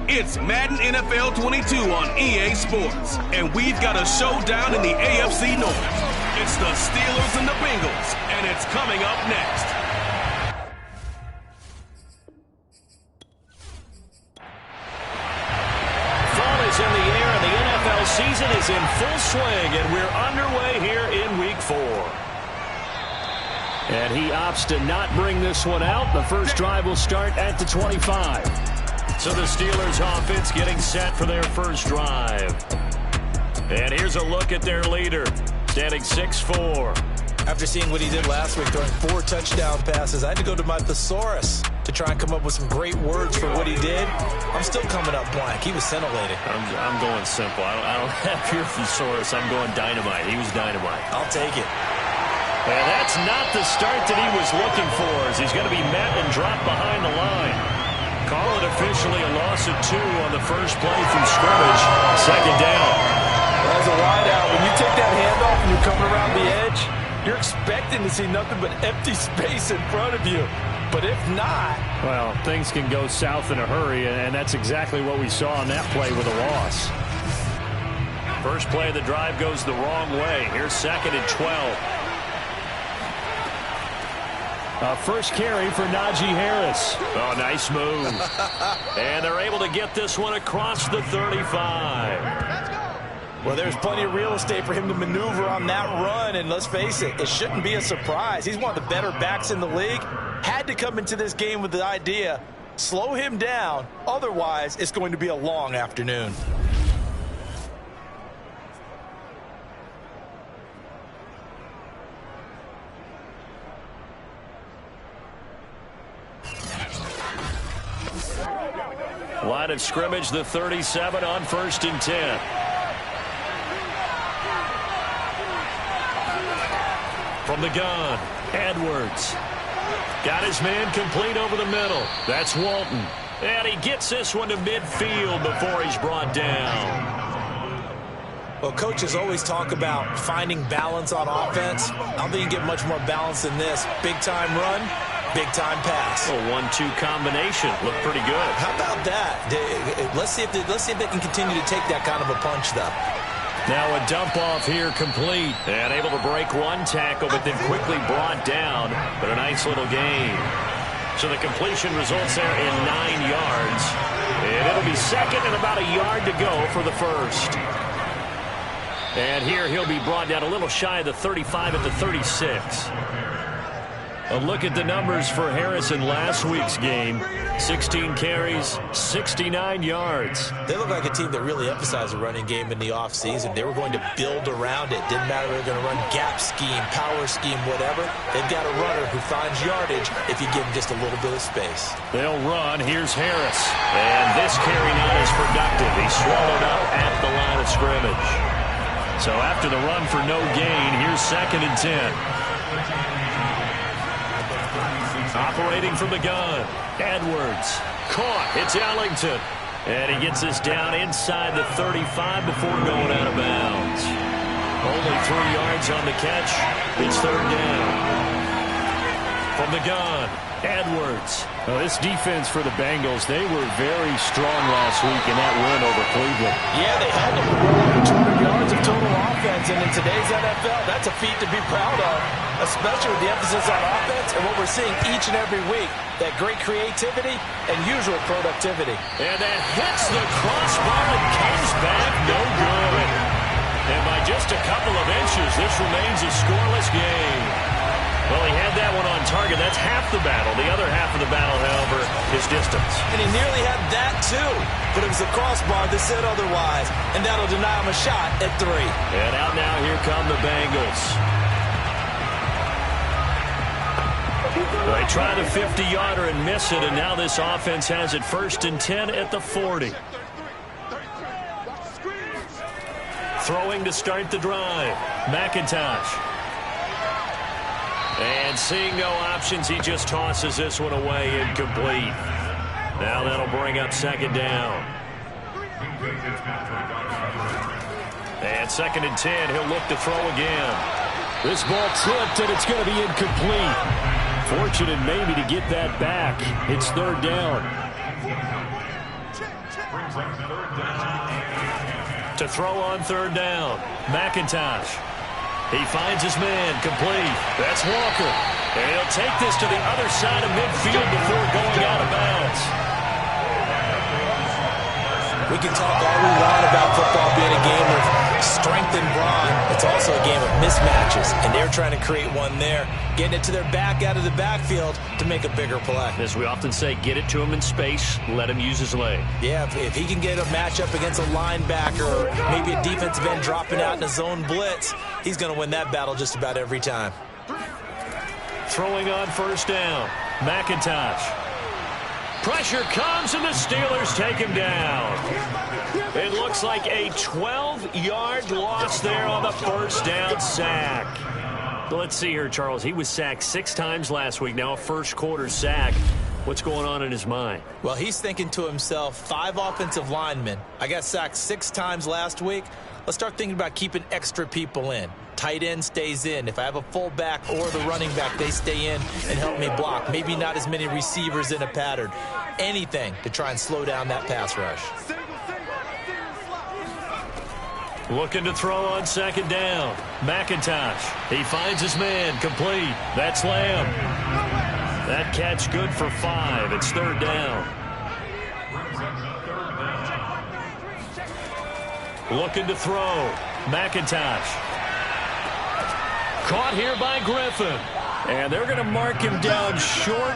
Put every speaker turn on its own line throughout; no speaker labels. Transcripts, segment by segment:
It's Madden NFL 22 on EA Sports, and we've got a showdown in the AFC North. It's the Steelers and the Bengals, and it's coming up next.
Fall is in the air, and the NFL season is in full swing, and we're underway here in Week 4. And he opts to not bring this one out. The first drive will start at the 25. So the Steelers offense getting set for their first drive. And here's a look at their leader, standing 6'4".
After seeing what he did last week, throwing 4 touchdown passes, I had to go to my thesaurus to try and come up with some great words for what he did. I'm still coming up blank. He was scintillating.
I'm going simple. I don't have your thesaurus. I'm going dynamite. He was dynamite.
I'll take it.
And that's not the start that he was looking for, as he's going to be met and dropped behind the line. Call it officially a loss of 2 on the first play from scrimmage. Second down.
As a wideout, when you take that handoff and you're coming around the edge, you're expecting to see nothing but empty space in front of you. But if not...
Well, things can go south in a hurry, and that's exactly what we saw on that play with a loss. First play of the drive goes the wrong way. Here's 2nd and 12. First carry for Najee Harris. Oh, nice move. And they're able to get this one across the 35.
Well, there's plenty of real estate for him to maneuver on that run, and let's face it, it shouldn't be a surprise. He's one of the better backs in the league. Had to come into this game with the idea, slow him down, otherwise it's going to be a long afternoon.
Line of scrimmage, the 37 on 1st and 10. From the gun, Edwards. Got his man complete over the middle. That's Walton. And he gets this one to midfield before he's brought down.
Well, coaches always talk about finding balance on offense. I don't think you get much more balance than this. Big-time run, big-time pass.
A 1-2 combination. Looked pretty good.
How about that? Let's see if they can continue to take that kind of a punch, though.
Now a dump off here complete. And able to break one tackle, but then quickly brought down. But a nice little gain. So the completion results there in 9 yards. And it'll be 2nd and about a yard to go for the first. And here he'll be brought down a little shy of the 35 at the 36. A look at the numbers for Harris in last week's game. 16 carries, 69 yards.
They look like a team that really emphasized the running game in the offseason. They were going to build around it. Didn't matter if they were going to run gap scheme, power scheme, whatever. They've got a runner who finds yardage if you give him just a little bit of space.
They'll run. Here's Harris. And this carry not as productive. He's swallowed up at the line of scrimmage. So after the run for no gain, here's 2nd and 10. Operating from the gun, Edwards. Caught. It's Ellington. And he gets this down inside the 35 before going out of bounds. Only 3 yards on the catch. It's 3rd down. From the gun, Edwards.
Well, this defense for the Bengals, they were very strong last week in that win over Cleveland.
Yeah, they held them to over 200 yards of total offense, and in today's NFL, that's a feat to be proud of, especially with the emphasis on offense and what we're seeing each and every week, that great creativity and usual productivity.
And that hits the crossbar and comes back no good. And by just a couple of inches, this remains a scoreless game. Well, he had that one on target. That's half the battle. The other half of the battle, however, is distance.
And he nearly had that, too. But it was the crossbar that said otherwise. And that'll deny him a shot at 3.
And out now, here come the Bengals. They try the 50-yarder and miss it, and now this offense has it 1st and 10 at the 40. Throwing to start the drive. McIntosh. And seeing no options, he just tosses this one away, incomplete. Now that'll bring up 2nd down. And 2nd and 10, he'll look to throw again.
This ball tipped, and it's going to be incomplete. Fortunate maybe to get that back. It's 3rd down.
To throw on third down, McIntosh. He finds his man, complete. That's Walker. And he'll take this to the other side of midfield before going out of bounds.
We can talk all we want about football being a game of strength and brawn. It's also a game of mismatches, and they're trying to create one there, getting it to their back out of the backfield to make a bigger play.
As we often say, get it to him in space, let him use his leg.
Yeah, if he can get a matchup against a linebacker or maybe a defensive end dropping out in a zone blitz, he's going to win that battle just about every time.
Throwing on first down, McIntosh. Pressure comes, and the Steelers take him down. It looks like a 12-yard loss there on the first down sack. Let's see here, Charles. He was sacked 6 times last week. Now a first-quarter sack. What's going on in his mind?
Well, he's thinking to himself, 5 offensive linemen. I got sacked 6 times last week. Let's start thinking about keeping extra people in. Tight end stays in. If I have a fullback or the running back, they stay in and help me block. Maybe not as many receivers in a pattern. Anything to try and slow down that pass rush.
Looking to throw on second down. McIntosh. He finds his man, complete. That's Lamb. That catch good for 5. It's third down. Looking to throw. McIntosh. Caught here by Griffin. And they're going to mark him down short,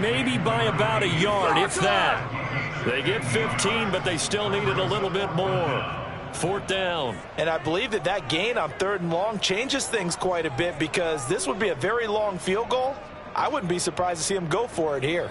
maybe by about a yard, if that. They get 15, but they still needed a little bit more. Fourth down.
And I believe that gain on third and long changes things quite a bit, because this would be a very long field goal. I wouldn't be surprised to see him go for it here.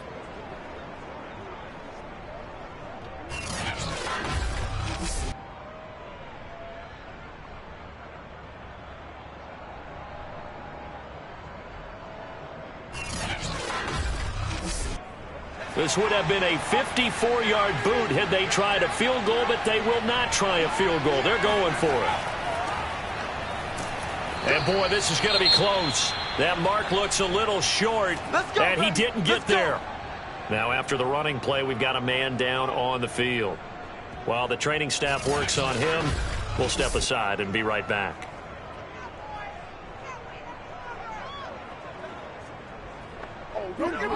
This would have been a 54-yard boot had they tried a field goal, but they will not try a field goal. They're going for it. And, boy, this is going to be close. That mark looks a little short, and he didn't get there. Now, after the running play, we've got a man down on the field. While the training staff works on him, we'll step aside and be right back.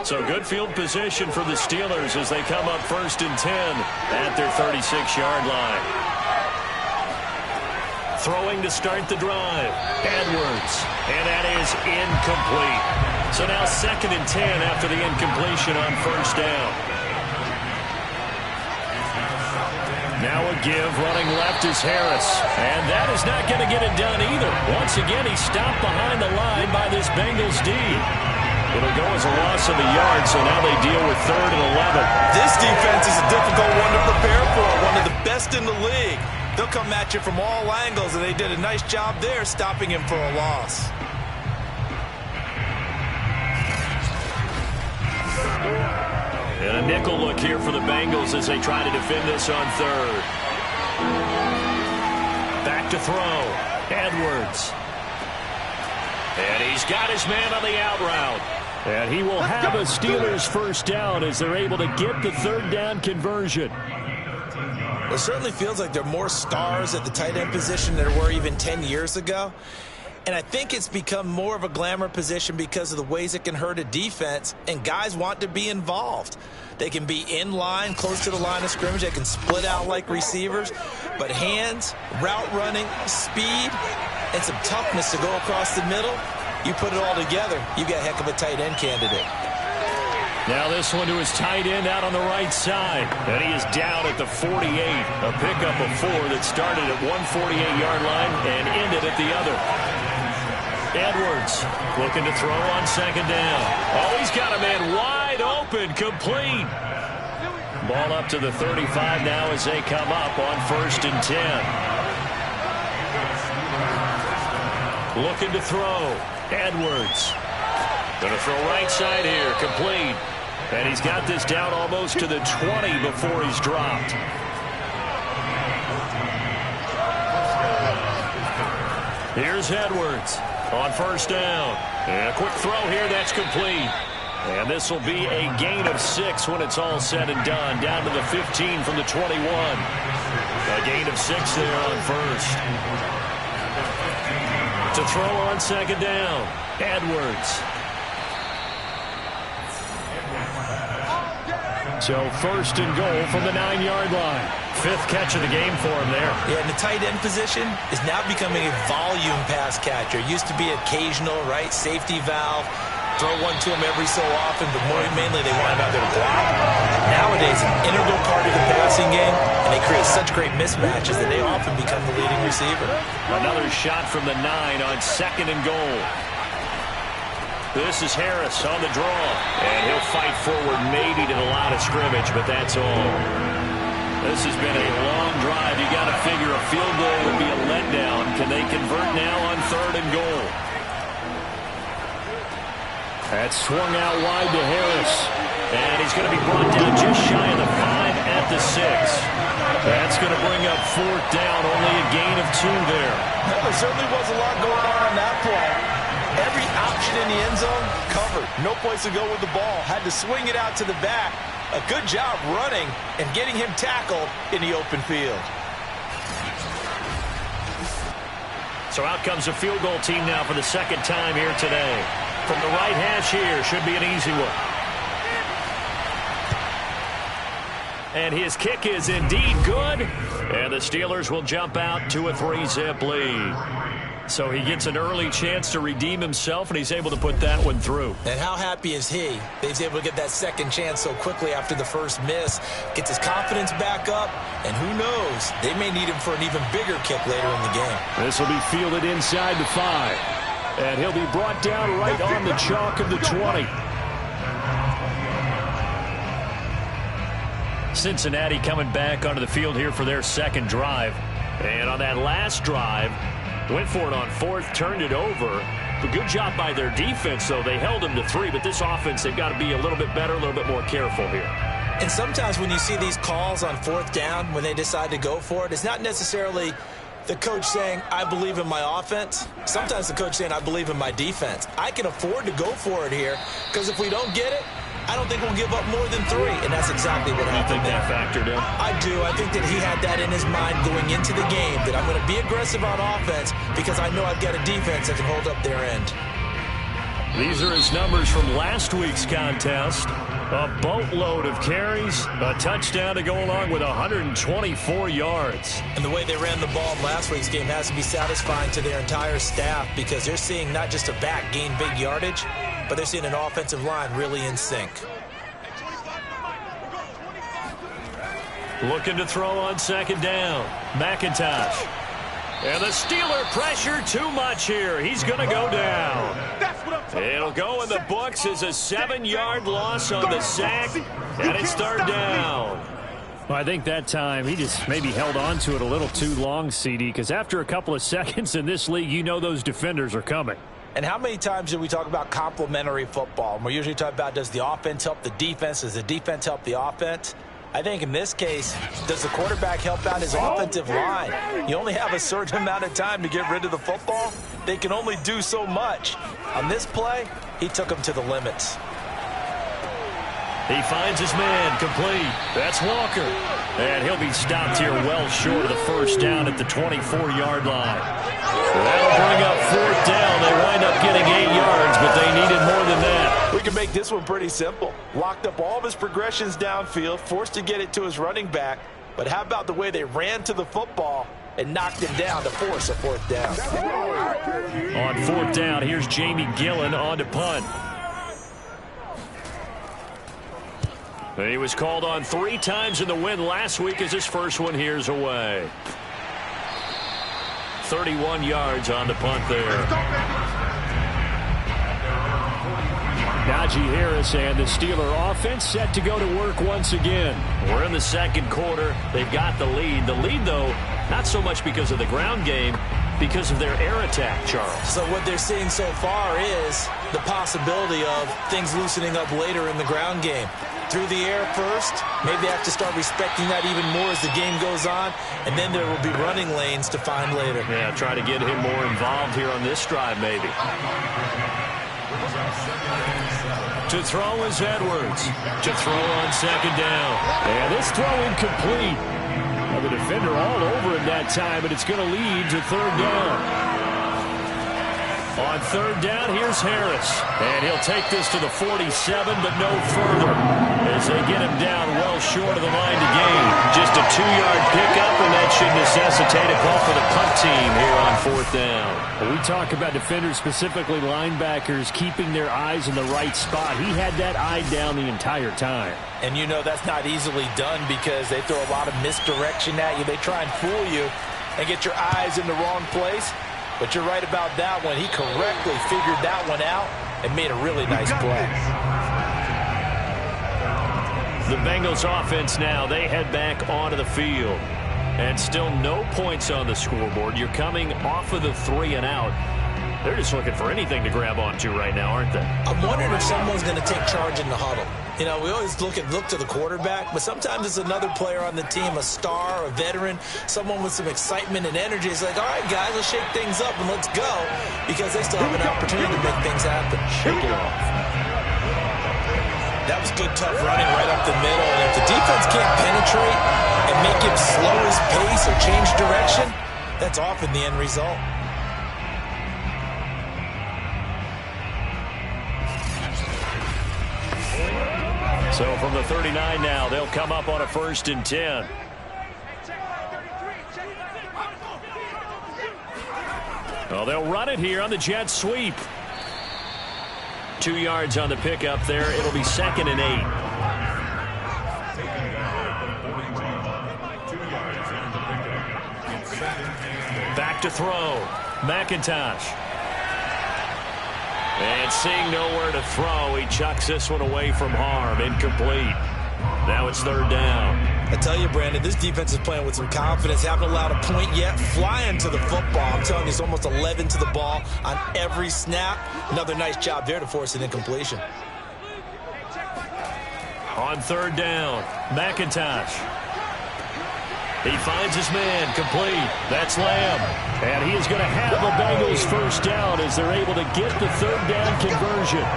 So good field position for the Steelers as they come up 1st and 10 at their 36-yard line. Throwing to start the drive. Edwards. And that is incomplete. So now 2nd and 10 after the incompletion on first down. Now a give, running left is Harris. And that is not going to get it done either. Once again, he's stopped behind the line by this Bengals D. It'll go as a loss of a yard, so now they deal with 3rd and 11.
This defense is a difficult one to prepare for, one of the best in the league. They'll come at you from all angles, and they did a nice job there stopping him for a loss.
And a nickel look here for the Bengals as they try to defend this on 3rd. Back to throw. Edwards. And he's got his man on the out route. And he will have a Steelers first down as they're able to get the 3rd down conversion.
It certainly feels like there are more stars at the tight end position than there were even 10 years ago. And I think it's become more of a glamour position because of the ways it can hurt a defense, and guys want to be involved. They can be in line, close to the line of scrimmage. They can split out like receivers. But hands, route running, speed, and some toughness to go across the middle, you put it all together, you got a heck of a tight end candidate.
Now this one to his tight end out on the right side. And he is down at the 48. A pickup of 4 that started at one 48-yard line and ended at the other. Edwards looking to throw on 2nd down. Oh, he's got a man wide open, complete. Ball up to the 35 now as they come up on 1st and 10. Looking to throw. Edwards. Going to throw right side here, complete. And he's got this down almost to the 20 before he's dropped. Here's Edwards on 1st down. And a quick throw here, that's complete. And this will be a gain of 6 when it's all said and done. Down to the 15 from the 21. A gain of 6 there on first. To throw on second down, Edwards. So first and goal from the 9-yard line. 5th catch of the game for him there.
Yeah, and the tight end position is now becoming a volume pass catcher. It used to be occasional, right? Safety valve. Throw one to him every so often, but more mainly they want him out there to block. Nowadays, an integral part of the passing game, and they create such great mismatches that they often become the leading receiver.
Another shot from the 9 on second and goal. This is Harris on the draw, and he'll fight forward maybe to the line of scrimmage, but that's all. This has been a long drive. You got to figure a field goal would be a letdown. Can they convert now on third and goal?
That's swung out wide to Harris.
And he's going to be brought down just shy of the 5 at the 6. That's going to bring up 4th down, only a gain of 2 there.
Well, there certainly was a lot going on that play. Every option in the end zone covered. No place to go with the ball. Had to swing it out to the back. A good job running and getting him tackled in the open field.
So out comes a field goal team now for the second time here today. From the right hash here, should be an easy one. And his kick is indeed good. And the Steelers will jump out to a 3-zip lead. So he gets an early chance to redeem himself, and he's able to put that one through.
And how happy is he that he's able to get that second chance so quickly after the first miss? Gets his confidence back up, and who knows, they may need him for an even bigger kick later in the game.
This will be fielded inside the 5. And he'll be brought down right on the chalk of the 20.
Cincinnati coming back onto the field here for their second drive. And on that last drive, went for it on 4th, turned it over. A good job by their defense, though. They held them to 3, but this offense, they've got to be a little bit better, a little bit more careful here.
And sometimes when you see these calls on 4th down, when they decide to go for it, it's not necessarily the coach saying, I believe in my offense. Sometimes the coach saying, I believe in my defense. I can afford to go for it here, because if we don't get it, I don't think we'll give up more than 3, and that's exactly what happened.
You think that factored in?
I do. I think that he had that in his mind going into the game, that I'm going to be aggressive on offense because I know I've got a defense that can hold up their end.
These are his numbers from last week's contest. A boatload of carries, a touchdown to go along with 124 yards.
And the way they ran the ball in last week's game has to be satisfying to their entire staff, because they're seeing not just a back gain big yardage, but they're seeing an offensive line really in sync.
Looking to throw on second down. McIntosh. And the Steeler pressure too much here. He's going to go down. It'll go in the books as a 7-yard loss on the sack, and it's 3rd down.
Well, I think that time he just maybe held on to it a little too long, CD, because after a couple of seconds in this league, you know those defenders are coming.
And how many times do we talk about complementary football? And we're usually talking about, does the offense help the defense? Does the defense help the offense? I think in this case, does the quarterback help out his offensive line? You only have a certain amount of time to get rid of the football. They can only do so much. On this play, he took him to the limits.
He finds his man, complete. That's Walker. And he'll be stopped here well short of the first down at the 24-yard line. That'll bring up 4th down. They wind up getting 8 yards, but they needed more than that.
We can make this one pretty simple. Locked up all of his progressions downfield, forced to get it to his running back. But how about the way they ran to the football and knocked him down to force a 4th down?
On 4th down, here's Jamie Gillen on to punt. He was called on 3 times in the win last week as his first one here's away. 31 yards on the punt there.
Najee Harris and the Steeler offense set to go to work once again.
We're in the second quarter. They've got the lead. The lead, though, not so much because of the ground game, because of their air attack, Charles.
So what they're seeing so far is the possibility of things loosening up later in the ground game. Through the air first, maybe they have to start respecting that even more as the game goes on, and then there will be running lanes to find later.
Yeah, try to get him more involved here on this drive, maybe. To throw is Edwards. To throw on second down.
And this throw incomplete. Well, the defender all over him that time, and it's going to lead to third down. On third down, here's Harris. And he'll take this to the 47, but no further, as they get him down well short of the line to gain. Just a 2-yard pickup, and that should necessitate a call for the punt team here on fourth down. When we talk about defenders, specifically linebackers, keeping their eyes in the right spot. He had that eye down the entire time.
And you know that's not easily done because they throw a lot of misdirection at you. They try and fool you and get your eyes in the wrong place. But you're right about that one. He correctly figured that one out and made a really nice play.
The Bengals offense now, they head back onto the field. And still no points on the scoreboard. You're coming off of the 3 and out. They're just looking for anything to grab onto right now, aren't they?
I'm wondering if someone's going to take charge in the huddle. You know, we always look to the quarterback, but sometimes it's another player on the team, a star, a veteran, someone with some excitement and energy. It's like, all right, guys, let's shake things up and let's go, because they still have an opportunity to make things happen.
Shake it off.
That was good, tough running right up the middle. And if the defense can't penetrate and make him slow his pace or change direction, that's often the end result.
So from the 39 now, they'll come up on a 1st and 10. Well, they'll run it here on the jet sweep. 2 yards on the pickup there. It'll be 2nd and 8. Back to throw. McIntosh. And seeing nowhere to throw, he chucks this one away from harm. Incomplete. Now it's 3rd down.
I tell you, Brandon, this defense is playing with some confidence. Haven't allowed a point yet. Flying to the football. I'm telling you, it's almost 11 to the ball on every snap. Another nice job there to force an incompletion.
On 3rd down, McIntosh. He finds his man, complete. That's Lamb. And he is going to have the Bengals 1st down as they're able to get the 3rd down conversion.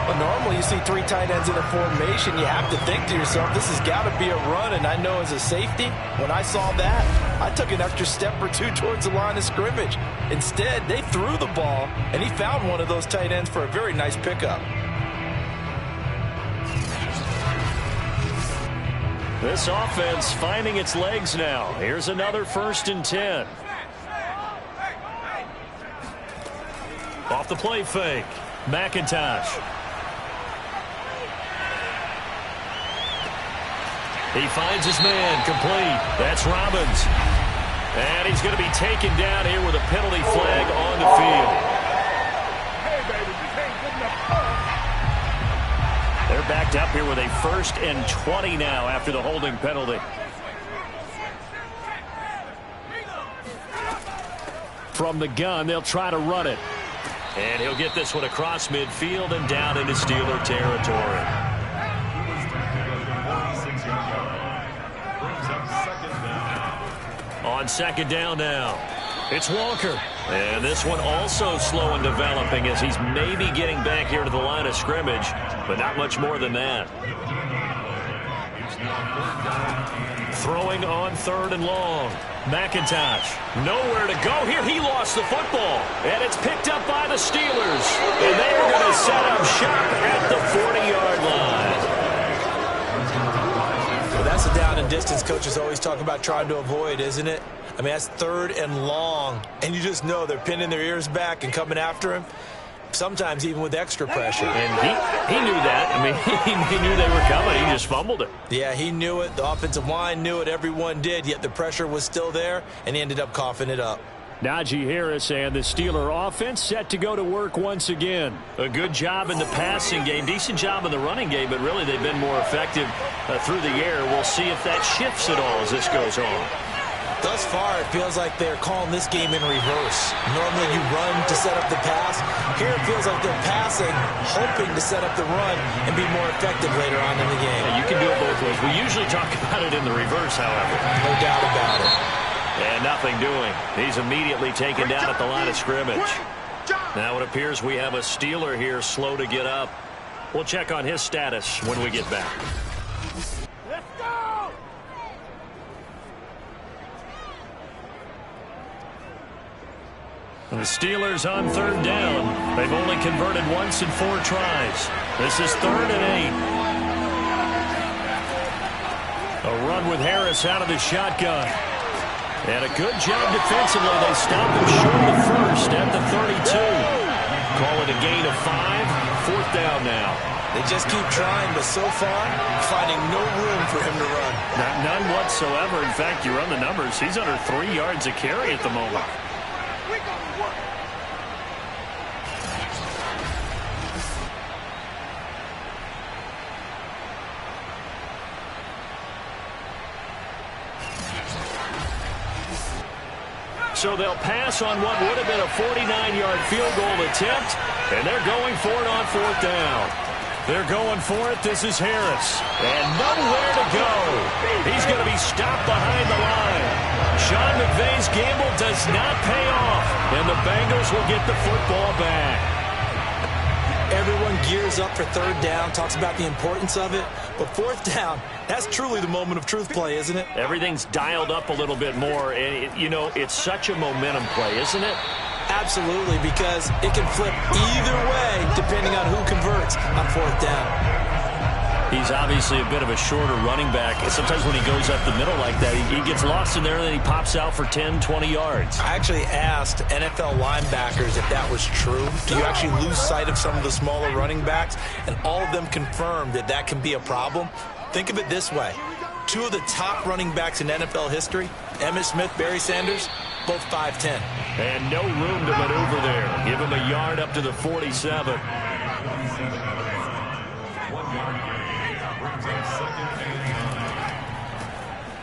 Well, normally you see 3 tight ends in a formation. You have to think to yourself, this has got to be a run. And I know as a safety, when I saw that, I took an extra step or 2 towards the line of scrimmage. Instead, they threw the ball, and he found one of those tight ends for a very nice pickup.
This offense finding its legs now. Here's another 1st and 10. Off the play fake. McIntosh. He finds his man, complete. That's Robbins. And he's going to be taken down here with a penalty flag on the field. They're backed up here with a 1st and 20 now after the holding penalty. From the gun, they'll try to run it. And he'll get this one across midfield and down into Steeler territory. On 2nd down now, it's Walker. And this one also slow in developing as he's maybe getting back here to the line of scrimmage, but not much more than that. Throwing on 3rd and long. McIntosh. Nowhere to go here. He lost the football. And it's picked up by the Steelers. And they are going to set up shop at the 40-yard line.
Well, that's a down and distance coaches always talk about trying to avoid, isn't it? I mean, that's 3rd and long, and you just know they're pinning their ears back and coming after him, sometimes even with extra pressure.
And he knew that. I mean, he knew they were coming. He just fumbled it.
Yeah, he knew it. The offensive line knew it. Everyone did, yet the pressure was still there, and he ended up coughing it up.
Najee Harris and the Steeler offense set to go to work once again.
A good job in the passing game, decent job in the running game, but really they've been more effective through the air. We'll see if that shifts at all as this goes on.
Thus far, it feels like they're calling this game in reverse. Normally you run to set up the pass. Here it feels like they're passing, hoping to set up the run and be more effective later on in the game.
Yeah, you can do it both ways. We usually talk about it in the reverse, however.
No doubt about it.
And nothing doing. He's immediately taken down at the line of scrimmage. Now it appears we have a Steeler here slow to get up. We'll check on his status when we get back.
Let's go!
The Steelers on third down. They've only converted once in 4 tries. This is 3rd and 8. A run with Harris out of the shotgun. And a good job defensively. They stopped him short of the first at the 32. Call it a gain of 5. 4th down now.
They just keep trying, but so far, finding no room for him to run.
None whatsoever. In fact, you run the numbers. He's under 3 yards a carry at the moment. So they'll pass on what would have been a 49-yard field goal attempt, and they're going for it on 4th down. They're going for it. This is Harris. And nowhere to go. He's going to be stopped behind the line. Sean McVay's gamble does not pay off, and the Bengals will get the football back.
Everyone gears up for 3rd down, talks about the importance of it. But 4th down, that's truly the moment of truth play, isn't it?
Everything's dialed up a little bit more. And, it's such a momentum play, isn't it?
Absolutely, because it can flip either way depending on who converts on 4th down.
He's obviously a bit of a shorter running back. Sometimes when he goes up the middle like that, he gets lost in there and then he pops out for 10, 20 yards.
I actually asked NFL linebackers if that was true. Do you actually lose sight of some of the smaller running backs? And all of them confirmed that that can be a problem. Think of it this way. 2 of the top running backs in NFL history, Emmitt Smith, Barry Sanders, both 5'10".
And no room to maneuver there. Give him a yard up to the 47.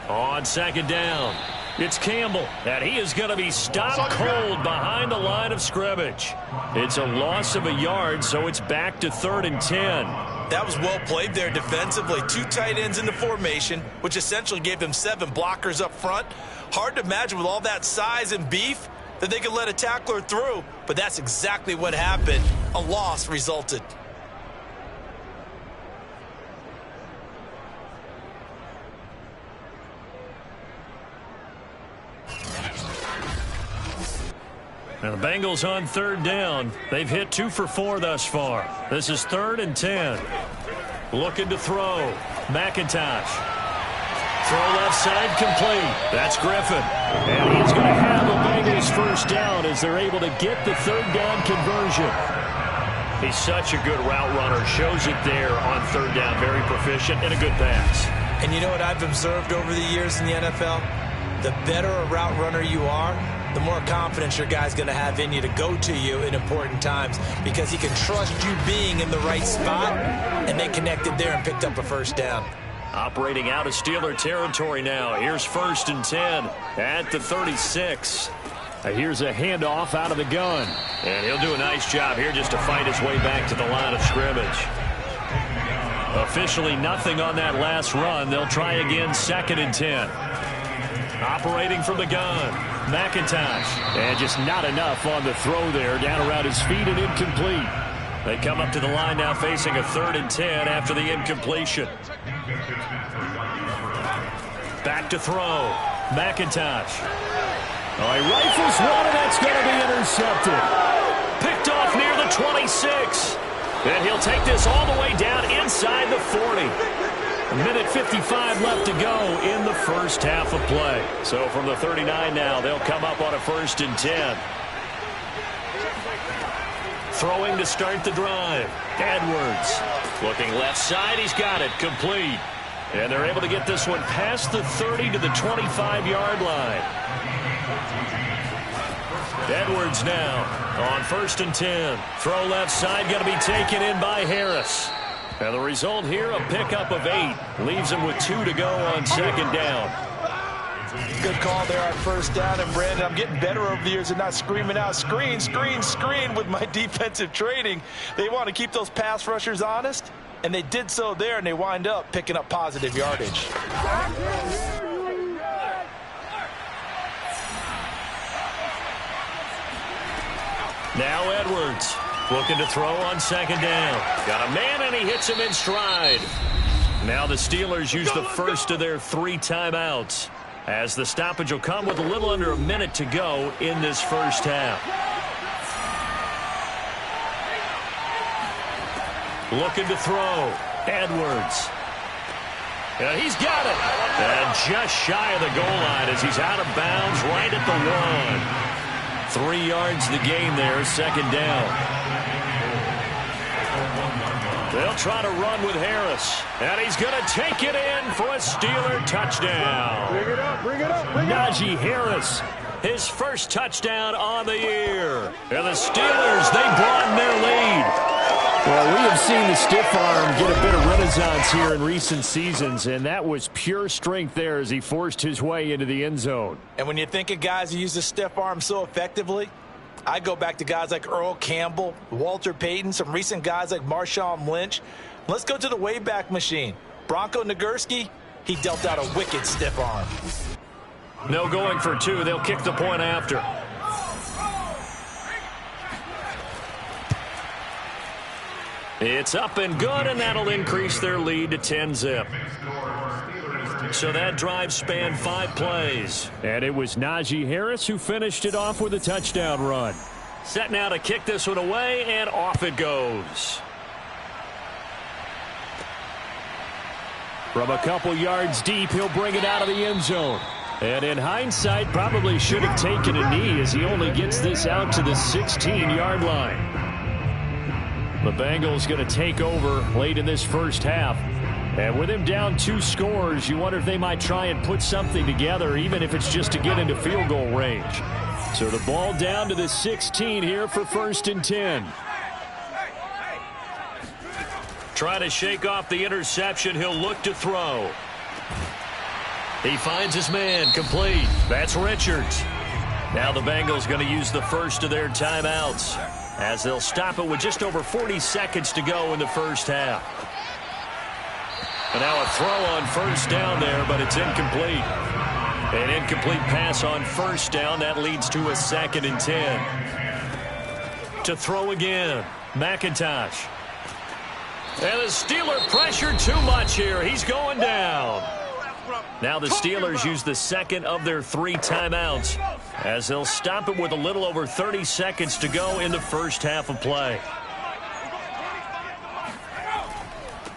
On 2nd down, it's Campbell, and he is going to be stopped cold behind the line of scrimmage. It's a loss of a yard, so it's back to 3rd and 10.
That was well played there defensively. 2 tight ends in the formation, which essentially gave them 7 blockers up front. Hard to imagine with all that size and beef that they could let a tackler through, but that's exactly what happened. A loss resulted.
And the Bengals on 3rd down. They've hit 2 for 4 thus far. This is 3rd and 10. Looking to throw. McIntosh. Throw left side complete. That's Griffin. And he's going to have the Bengals 1st down as they're able to get the 3rd down conversion. He's such a good route runner. Shows it there on 3rd down. Very proficient and a good pass.
And you know what I've observed over the years in the NFL? The better a route runner you are, the more confidence your guy's going to have in you to go to you in important times because he can trust you being in the right spot, and they connected there and picked up a 1st down.
Operating out of Steeler territory now. Here's 1st and 10 at the 36. Here's a handoff out of the gun.
And he'll do a nice job here just to fight his way back to the line of scrimmage.
Officially nothing on that last run. They'll try again 2nd and 10. Operating from the gun. McIntosh. And just not enough on the throw there. Down around his feet and incomplete. They come up to the line now facing a 3rd and 10 after the incompletion. Back to throw. McIntosh. Oh, he rifles one, and that's going to be intercepted. Picked off near the 26. And he'll take this all the way down inside the 40. A minute 55 left to go in the first half of play. So from the 39 now, they'll come up on a 1st and 10. Throwing to start the drive. Edwards. Looking left side. He's got it. Complete. And they're able to get this one past the 30 to the 25-yard line. Edwards now on 1st and 10. Throw left side. Going to be taken in by Harris. And the result here, a pickup of 8. Leaves him with 2 to go on 2nd down.
Good call there on 1st down. And, Brandon, I'm getting better over the years and not screaming out, screen, screen, screen with my defensive training. They want to keep those pass rushers honest, and they did so there, and they wind up picking up positive yardage.
Now Edwards.
Looking to throw on second down. Got a man, and he hits him in stride. Now the Steelers use the first of their 3 timeouts, as the stoppage will come with a little under a minute to go in this first half. Looking to throw. Edwards. And he's got it. And just shy of the goal line as he's out of bounds right at the 1. 3 yards the game there, second down. They'll try to run with Harris. And he's going to take it in for a Steeler touchdown.
Bring it up, bring it up, bring it up.
Najee Harris, his first touchdown on the year. And the Steelers, they broaden their lead.
Well, we have seen the stiff arm get a bit of renaissance here in recent seasons, and that was pure strength there as he forced his way into the end zone.
And when you think of guys who use the stiff arm so effectively, I go back to guys like Earl Campbell, Walter Payton, some recent guys like Marshawn Lynch. Let's go to the Wayback Machine. Bronco Nagurski, he dealt out a wicked stiff arm.
No going for 2. They'll kick the point after. It's up and good, and that'll increase their lead to 10-zip. So that drive spanned 5 plays.
And it was Najee Harris who finished it off with a touchdown run.
Set now to kick this one away, and off it goes.
From a couple yards deep, he'll bring it out of the end zone. And in hindsight, probably should have taken a knee as he only gets this out to the 16-yard line. The Bengals going to take over late in this first half. And with him down 2 scores, you wonder if they might try and put something together, even if it's just to get into field goal range. So the ball down to the 16 here for 1st and 10.
Try to shake off the interception. He'll look to throw. He finds his man, complete. That's Richards. Now the Bengals going to use the first of their timeouts, as they'll stop it with just over 40 seconds to go in the first half. And now a throw on 1st down there, but it's incomplete. An incomplete pass on 1st down. That leads to a 2nd and 10. To throw again, McIntosh. And the Steeler pressured too much here. He's going down. Now the Steelers use the 2nd of their 3 timeouts, as they'll stop it with a little over 30 seconds to go in the first half of play.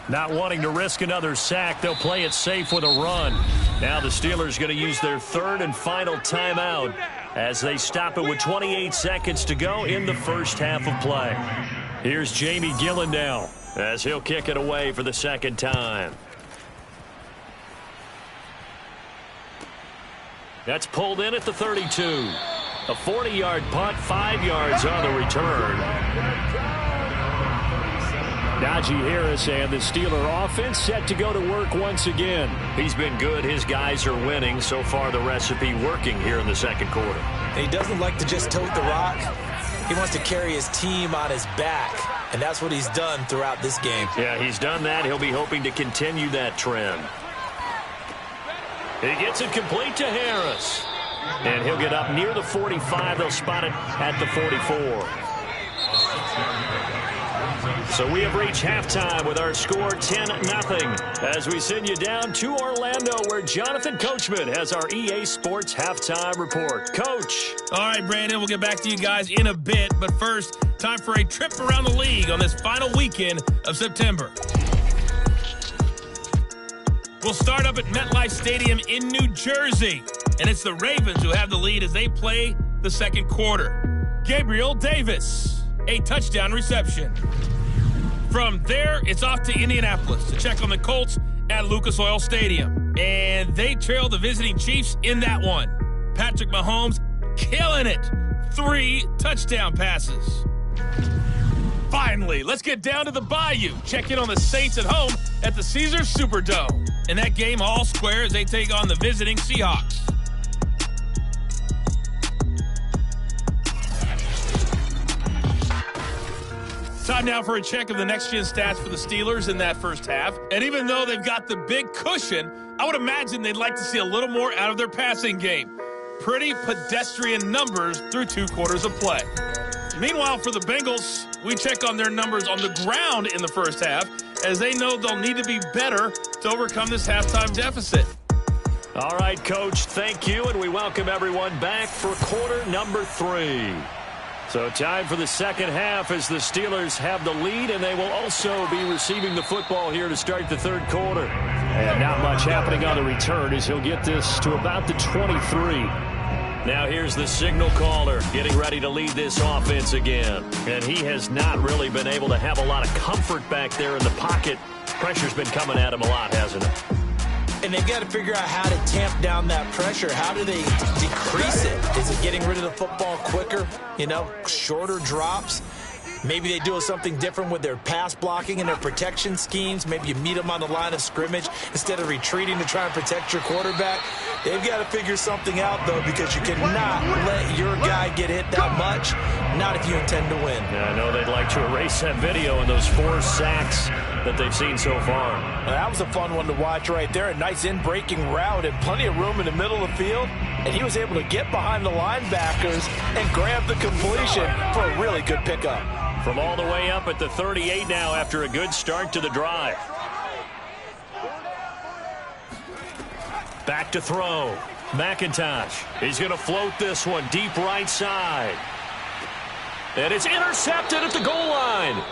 Not wanting to risk another sack, they'll play it safe with a run. Now the Steelers going to use their 3rd and final timeout, as they stop it with 28 seconds to go in the first half of play. Here's Jamie Gillen now, as he'll kick it away for the 2nd time. That's pulled in at the 32. A 40-yard punt, 5 yards on the return.
Najee Harris and the Steeler offense set to go to work once again.
He's been good. His guys are winning. So far, the recipe working here in the 2nd quarter.
And he doesn't like to just tote the rock. He wants to carry his team on his back, and that's what he's done throughout this game.
Yeah, he's done that. He'll be hoping to continue that trend. He gets it complete to Harris. And he'll get up near the 45. They'll spot it at the 44. So we have reached halftime with our score 10-0 as we send you down to Orlando, where Jonathan Coachman has our EA Sports Halftime Report. Coach.
All right, Brandon, we'll get back to you guys in a bit. But first, time for a trip around the league on this final weekend of September. We'll start up at MetLife Stadium in New Jersey. And it's the Ravens who have the lead as they play the 2nd quarter. Gabriel Davis, a touchdown reception. From there, it's off to Indianapolis to check on the Colts at Lucas Oil Stadium. And they trail the visiting Chiefs in that one. Patrick Mahomes killing it. 3 touchdown passes. Finally, let's get down to the Bayou. Check in on the Saints at home at the Caesars Superdome. In that game, all square as they take on the visiting Seahawks. Time now for a check of the next-gen stats for the Steelers in that first half. And even though they've got the big cushion, I would imagine they'd like to see a little more out of their passing game. Pretty pedestrian numbers through 2 quarters of play. Meanwhile, for the Bengals, we check on their numbers on the ground in the first half, as they know they'll need to be better to overcome this halftime deficit.
All right, Coach, thank you, and we welcome everyone back for quarter number 3. So time for the second half as the Steelers have the lead, and they will also be receiving the football here to start the third quarter.
And not much happening on the return as he'll get this to about the 23.
Now here's the signal caller getting ready to lead this offense again. And he has not really been able to have a lot of comfort back there in the pocket. Pressure's been coming at him a lot, hasn't it?
And they've got to figure out how to tamp down that pressure. How do they decrease it? Is it getting rid of the football quicker? You know, shorter drops? Maybe they do something different with their pass blocking and their protection schemes. Maybe you meet them on the line of scrimmage instead of retreating to try and protect your quarterback. They've got to figure something out, though, because you cannot let your guy get hit that much, not if you intend to win.
Yeah, I know they'd like to erase that video and those 4 sacks that they've seen so far.
Well, that was a fun one to watch right there. A nice in-breaking route and plenty of room in the middle of the field. And he was able to get behind the linebackers and grab the completion for a really good pickup.
From all the way up at the 38 now after a good start to the drive. Back to throw. McIntosh. He's going to float this one deep right side. And it's intercepted at the goal line.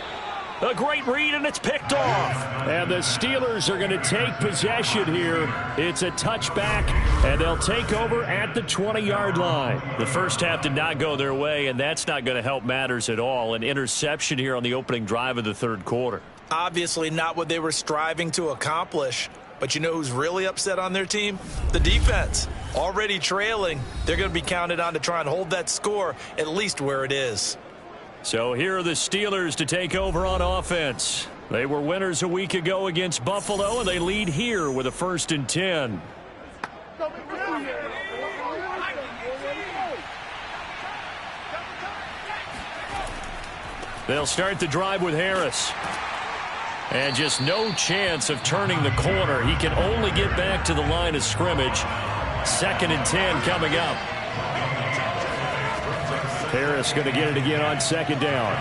A great read, and it's picked off.
And the Steelers are going to take possession here. It's a touchback, and they'll take over at the 20-yard line.
The first half did not go their way, and that's not going to help matters at all. An interception here on the opening drive of the third quarter.
Obviously not what they were striving to accomplish. But you know who's really upset on their team? The defense. Already trailing. They're going to be counted on to try and hold that score at least where it is.
So here are the Steelers to take over on offense. They were winners a week ago against Buffalo, and they lead here with a 1st and 10. They'll start the drive with Harris. And just no chance of turning the corner. He can only get back to the line of scrimmage. 2nd and 10 coming up.
Harris going to get it again on 2nd down.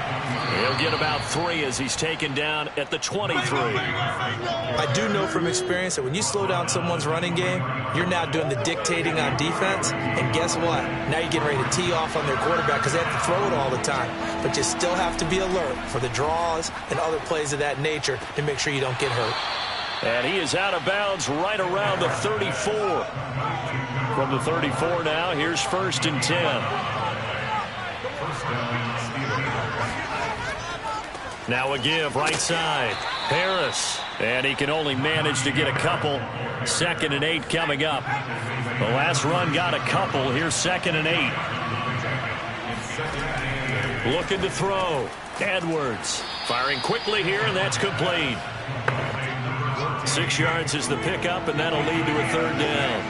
He'll get about 3 as he's taken down at the 23.
I do know from experience that when you slow down someone's running game, you're now doing the dictating on defense. And guess what? Now you're getting ready to tee off on their quarterback because they have to throw it all the time. But you still have to be alert for the draws and other plays of that nature to make sure you don't get hurt.
And he is out of bounds right around the 34. From the 34 now, here's 1st and 10. Now a give right side. Harris. And he can only manage to get a couple. 2nd and 8 coming up. The last run got a couple. Here's 2nd and 8. Looking to throw. Edwards. Firing quickly here, and that's complete. 6 yards is the pickup, and that'll lead to a 3rd down.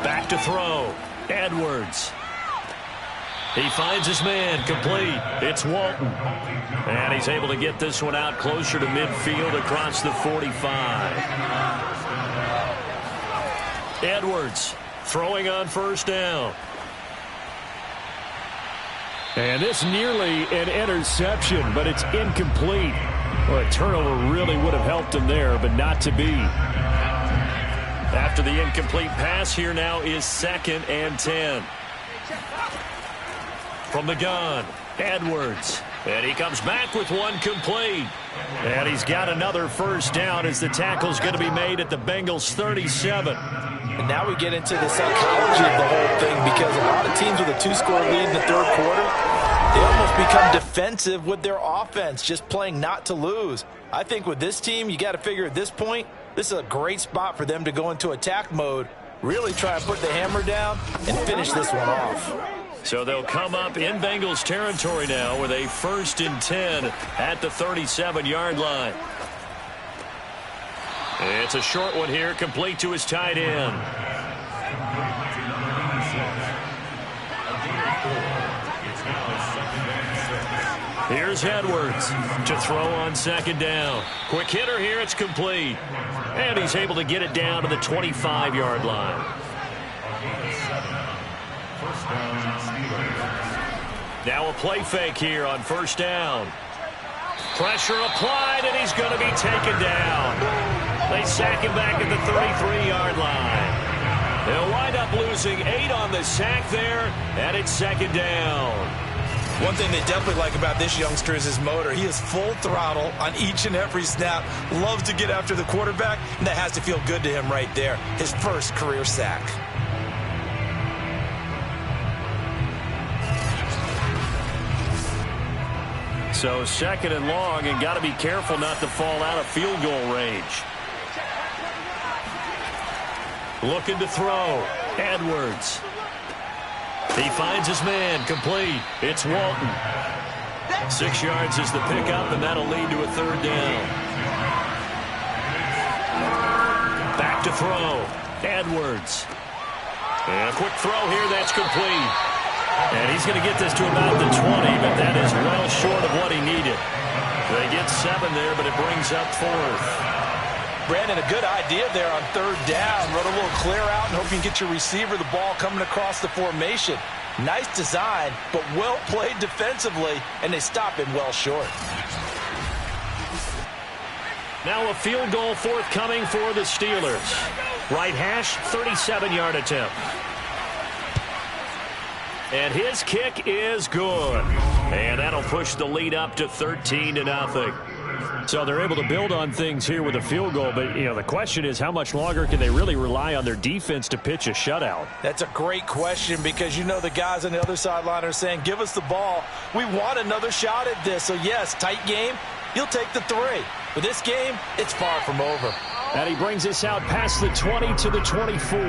Back to throw. Edwards. He finds his man, complete. It's Walton. And he's able to get this one out closer to midfield across the 45. Edwards throwing on 1st down.
And this nearly an interception, but it's incomplete. Well, a turnover really would have helped him there, but not to be.
After the incomplete pass, here now is 2nd and 10. From the gun, Edwards. And he comes back with one complete. And he's got another 1st down as the tackle's going to be made at the Bengals 37.
And now we get into the psychology of the whole thing because a lot of teams with a 2-score lead in the third quarter, they almost become defensive with their offense, just playing not to lose. I think with this team, you got to figure at this point, this is a great spot for them to go into attack mode, really try and put the hammer down and finish this one off.
So they'll come up in Bengals territory now with a 1st and 10 at the 37-yard line. It's a short one here, complete to his tight end. Here's Edwards to throw on 2nd down. Quick hitter here, it's complete. And he's able to get it down to the 25-yard line. Now a play fake here on first down. Pressure applied, and he's going to be taken down. They sack him back at the 33-yard line. They'll wind up losing 8 on the sack there, and it's second down.
One thing they definitely like about this youngster is his motor. He is full throttle on each and every snap. Loves to get after the quarterback, and that has to feel good to him right there. His first career sack.
So second and long, and got to be careful not to fall out of field goal range. Looking to throw. Edwards. He finds his man. Complete. It's Walton. 6 yards is the pickup, and that'll lead to a third down. Back to throw. Edwards. And a quick throw here. That's complete. And he's going to get this to about the 20, but that is well short of what he needed. They get 7 there, but it brings up 4th.
Brandon, a good idea there on third down. Run a little clear out and hope you can get your receiver the ball coming across the formation. Nice design, but well played defensively, and they stop him well short.
Now a field goal forthcoming for the Steelers. Right hash, 37-yard attempt. And his kick is good. And that'll push the lead up to 13-0.
So they're able to build on things here with a field goal, but the question is how much longer can they really rely on their defense to pitch a shutout?
That's a great question because the guys on the other sideline are saying, give us the ball. We want another shot at this. So, yes, tight game. You'll take the 3. But this game, it's far from over.
And he brings us out past the 20 to the 24.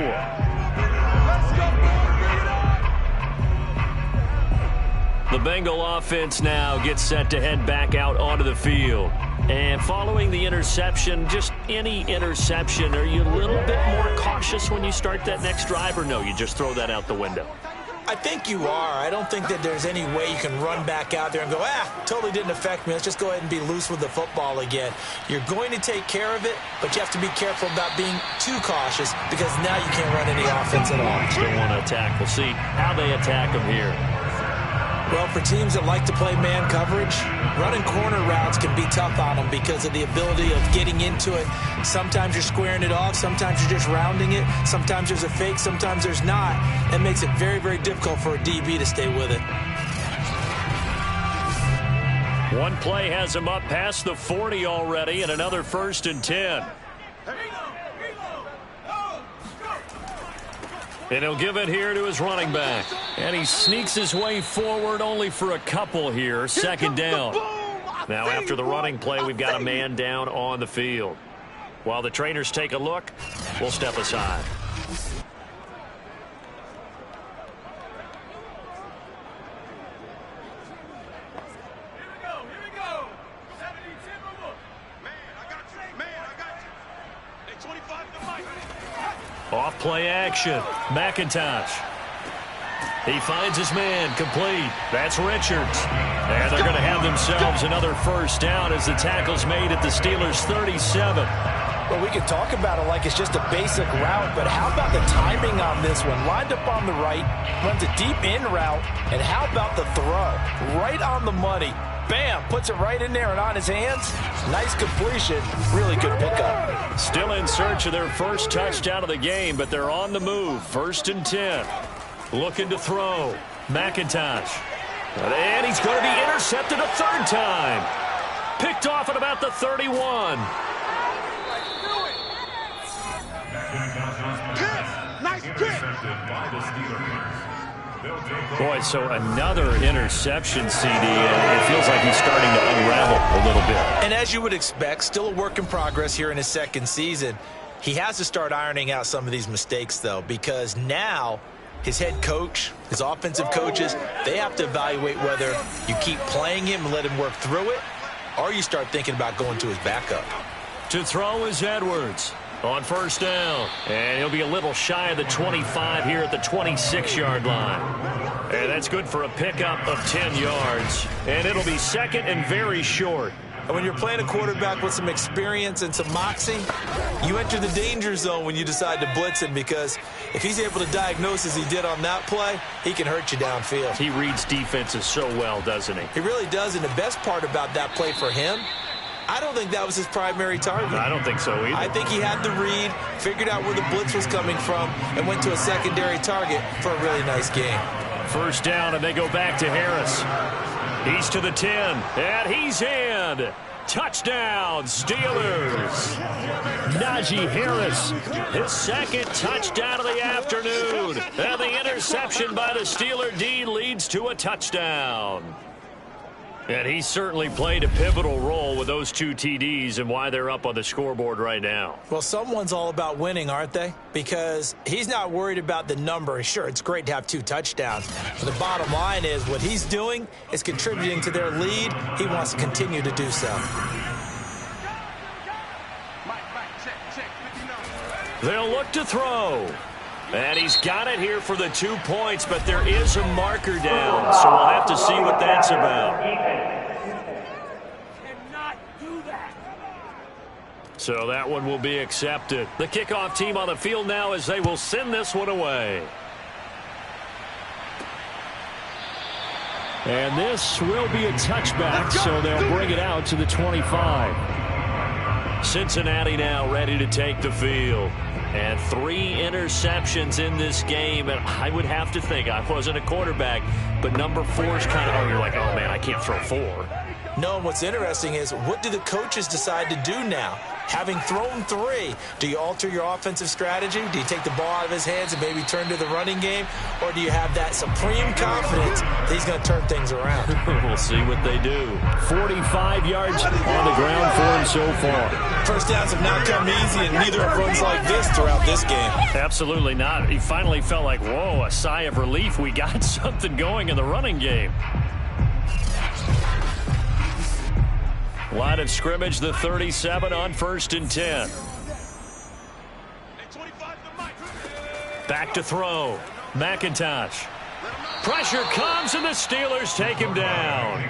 The Bengal offense now gets set to head back out onto the field. And following the interception, just any interception, are you a little bit more cautious when you start that next drive, or no, you just throw that out the window?
I think you are. I don't think that there's any way you can run back out there and go, totally didn't affect me. Let's just go ahead and be loose with the football again. You're going to take care of it, but you have to be careful about being too cautious because now you can't run any offense at all.
Still want to attack. We'll see how they attack them here.
Well, for teams that like to play man coverage, running corner routes can be tough on them because of the ability of getting into it. Sometimes you're squaring it off. Sometimes you're just rounding it. Sometimes there's a fake. Sometimes there's not. It makes it very, very difficult for a DB to stay with it.
One play has him up past the 40 already, and another 1st and 10. And he'll give it here to his running back. And he sneaks his way forward only for a couple here. Second down.
Now after the running play, we've got a man down on the field. While the trainers take a look, we'll step aside.
Off play action. McIntosh. He finds his man. Complete. That's Richards. And they're going to have themselves another first down as the tackle's made at the Steelers' 37.
Well, we could talk about it like it's just a basic route, but how about the timing on this one? Lined up on the right, runs a deep in route, and how about the throw? Right on the money. Bam! Puts it right in there and on his hands. Nice completion. Really good pickup.
Still in search of their first touchdown of the game, but they're on the move. 1st and 10. Looking to throw. McIntosh. And he's going to be intercepted a 3rd time. Picked off at about the 31.
Nice pick.
Boy, so another interception, CD, and it feels like he's starting to unravel a little bit.
And as you would expect, still a work in progress here in his second season. He has to start ironing out some of these mistakes, though, because now his head coach, his offensive coaches, they have to evaluate whether you keep playing him and let him work through it, or you start thinking about going to his backup.
To throw is Edwards on first down. And he'll be a little shy of the 25 here at the 26-yard line. And that's good for a pickup of 10 yards. And it'll be second and very short.
And when you're playing a quarterback with some experience and some moxie, you enter the danger zone when you decide to blitz him, because if he's able to diagnose as he did on that play, he can hurt you downfield.
He reads defenses so well, doesn't he?
He really does, and the best part about that play for him, I don't think that was his primary target.
I don't think so either.
I think he had the read, figured out where the blitz was coming from, and went to a secondary target for a really nice game.
First down, and they go back to Harris. He's to the 10, and he's in. Touchdown, Steelers.
Najee Harris.
His second touchdown of the afternoon. And the interception by the Steeler D leads to a touchdown. And he certainly played a pivotal role with those 2 TDs and why they're up on the scoreboard right now.
Well, someone's all about winning, aren't they? Because he's not worried about the number. Sure, it's great to have 2 touchdowns. But the bottom line is what he's doing is contributing to their lead. He wants to continue to do so.
They'll look to throw. And he's got it here for the 2 points, but there is a marker down, so we'll have to see what that's about. So that one will be accepted. The kickoff team on the field now as they will send this one away.
And this will be a touchback, so they'll bring it out to the 25.
Cincinnati now ready to take the field. And 3 interceptions in this game, and I would have to think, I wasn't a quarterback, but number 4 is kind of, oh, you're like, oh, man, I can't throw 4.
No, and what's interesting is what do the coaches decide to do now? Having thrown 3, do you alter your offensive strategy? Do you take the ball out of his hands and maybe turn to the running game? Or do you have that supreme confidence that he's going to turn things around?
We'll see what they do.
45 yards on the ground for him so far.
First downs have not come easy, and neither have runs like this throughout this game.
Absolutely not. He finally felt like, whoa, a sigh of relief. We got something going in the running game. Line of scrimmage, the 37 on 1st and 10. Back to throw. McIntosh. Pressure comes, and the Steelers take him down.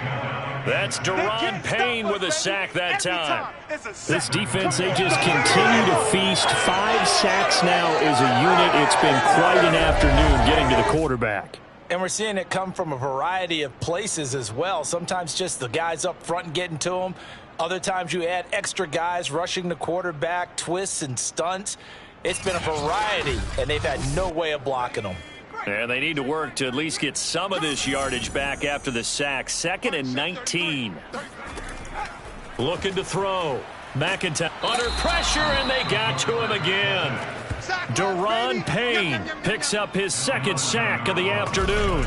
That's Deron Payne with a sack that time.
This defense, they just continue to feast. 5 sacks now as a unit. It's been quite an afternoon getting to the quarterback.
And we're seeing it come from a variety of places as well. Sometimes just the guys up front and getting to them. Other times you add extra guys rushing the quarterback, twists and stunts. It's been a variety, and they've had no way of blocking them.
And they need to work to at least get some of this yardage back after the sack. 2nd and 19. Looking to throw. McIntyre under pressure, and they got to him again. Deron Payne picks up his 2nd sack of the afternoon.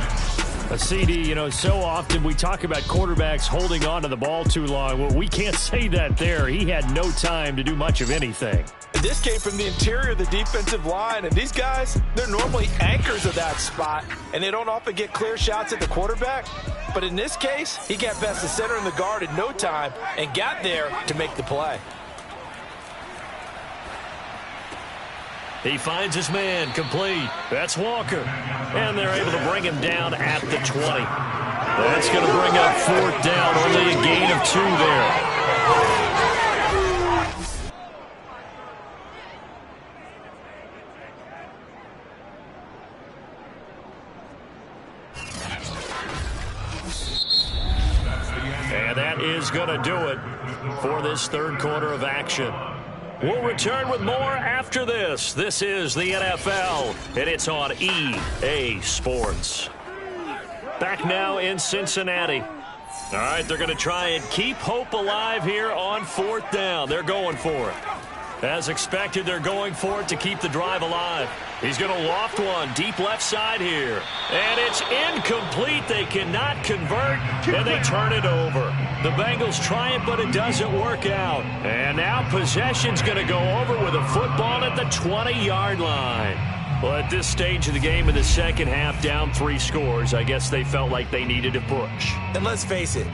A CD, you know, so often we talk about quarterbacks holding on to the ball too long. Well, we can't say that there. He had no time to do much of anything.
This came from the interior of the defensive line, and these guys, they're normally anchors of that spot, and they don't often get clear shots at the quarterback. But in this case, he got past the center and the guard in no time and got there to make the play.
He finds his man complete. That's Walker. And they're able to bring him down at the 20. That's going to bring up 4th down. Only a gain of 2 there. And that is going to do it for this 3rd quarter of action. We'll return with more after this. This is the NFL, and it's on EA Sports. Back now in Cincinnati. All right, they're going to try and keep hope alive here on 4th down. They're going for it. As expected, they're going for it to keep the drive alive. He's going to loft one deep left side here. And it's incomplete. They cannot convert, and they turn it over. The Bengals try it, but it doesn't work out. And now possession's going to go over with a football at the 20-yard line. Well, at this stage of the game in the second half, down 3 scores, I guess they felt like they needed to push.
And let's face it,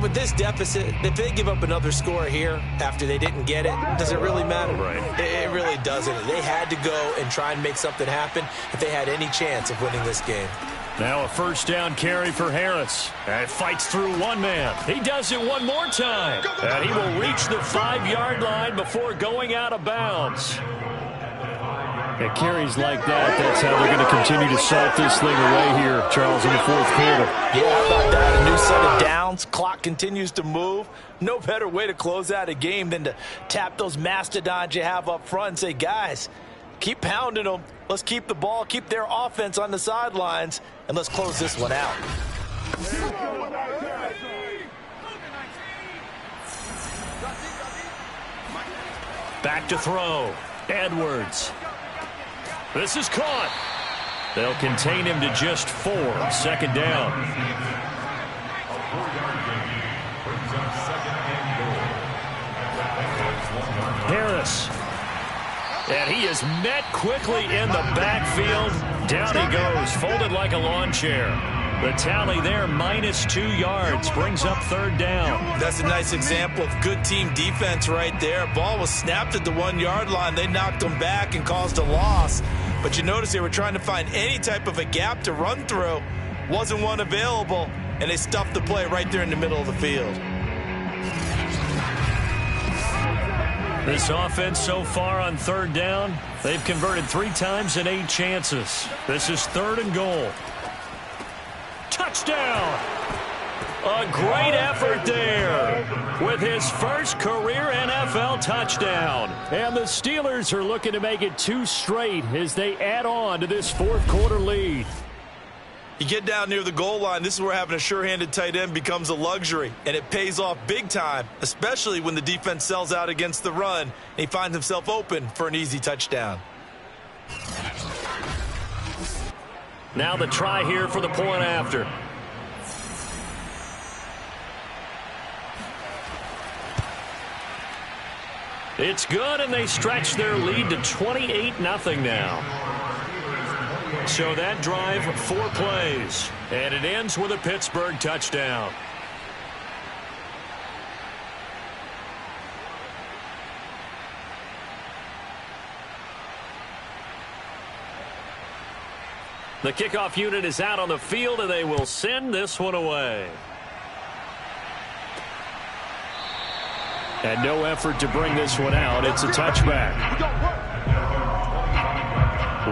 with this deficit, if they give up another score here after they didn't get it, does it really matter?
Right.
It really doesn't. They had to go and try and make something happen if they had any chance of winning this game.
Now a first down carry for Harris. And fights through one man. He does it one more time. And he will reach the 5-yard line before going out of bounds. At carries like that, that's how they're going to continue to salt this thing away here, Charles, in the fourth quarter.
Yeah, how about that? A new set of downs. Clock continues to move. No better way to close out a game than to tap those mastodons you have up front and say, guys, keep pounding them. Let's keep the ball, keep their offense on the sidelines, and let's close this one out.
Back to throw. Edwards. This is caught. They'll contain him to just 4. Second down. Harris. And he is met quickly in the backfield. Down he goes, folded like a lawn chair. The tally there, -2 yards, brings up third down.
That's a nice example of good team defense right there. Ball was snapped at the 1-yard line. They knocked him back and caused a loss. But you notice they were trying to find any type of a gap to run through. Wasn't one available, and they stuffed the play right there in the middle of the field.
This offense so far on third down, they've converted 3 times in 8 chances. This is 3rd and goal. Touchdown! A great effort there with his first career NFL touchdown. And the Steelers are looking to make it 2 straight as they add on to this fourth quarter lead.
You get down near the goal line, this is where having a sure-handed tight end becomes a luxury, and it pays off big time, especially when the defense sells out against the run, and he finds himself open for an easy touchdown.
Now the try here for the point after. It's good, and they stretch their lead to 28-0 now. So that drive, 4 plays, and it ends with a Pittsburgh touchdown. The kickoff unit is out on the field, and they will send this one away. And no effort to bring this one out. It's a touchback.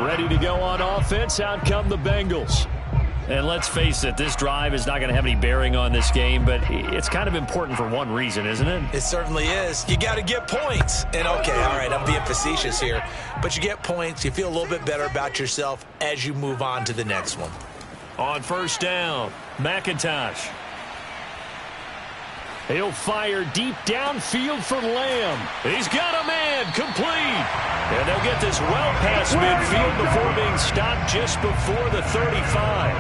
Ready to go on offense. Out come the Bengals. And let's face it, this drive is not going to have any bearing on this game, but it's kind of important for one reason, isn't it?
It certainly is. You got to get points. And, okay, all right, I'm being facetious here. But you get points, you feel a little bit better about yourself as you move on to the next one.
On first down, McIntosh. He'll fire deep downfield for Lamb. He's got a man, complete. And they'll get this well past midfield before being stopped just before the 35.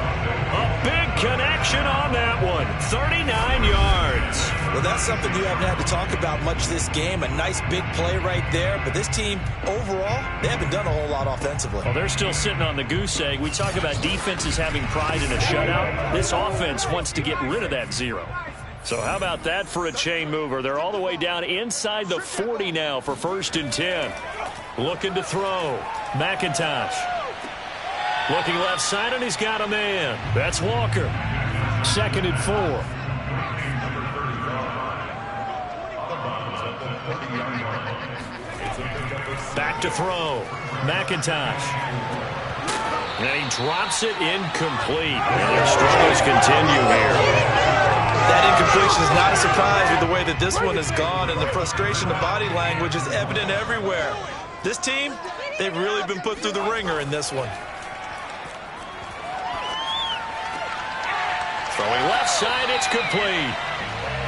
A big connection on that one, 39 yards.
Well, that's something you haven't had to talk about much this game. A nice big play right there. But this team, overall, they haven't done a whole lot offensively.
Well, they're still sitting on the goose egg. We talk about defenses having pride in a shutout. This offense wants to get rid of that 0. So how about that for a chain mover? They're all the way down inside the 40 now for 1st and 10. Looking to throw. McIntosh. Looking left side, and he's got a man. That's Walker. 2nd and 4. Back to throw. McIntosh. And he drops it incomplete. And their struggles continue here.
That incompletion is not a surprise with the way that this one has gone, and the frustration, the body language is evident everywhere. This team, they've really been put through the ringer in this one.
Throwing left side, it's complete.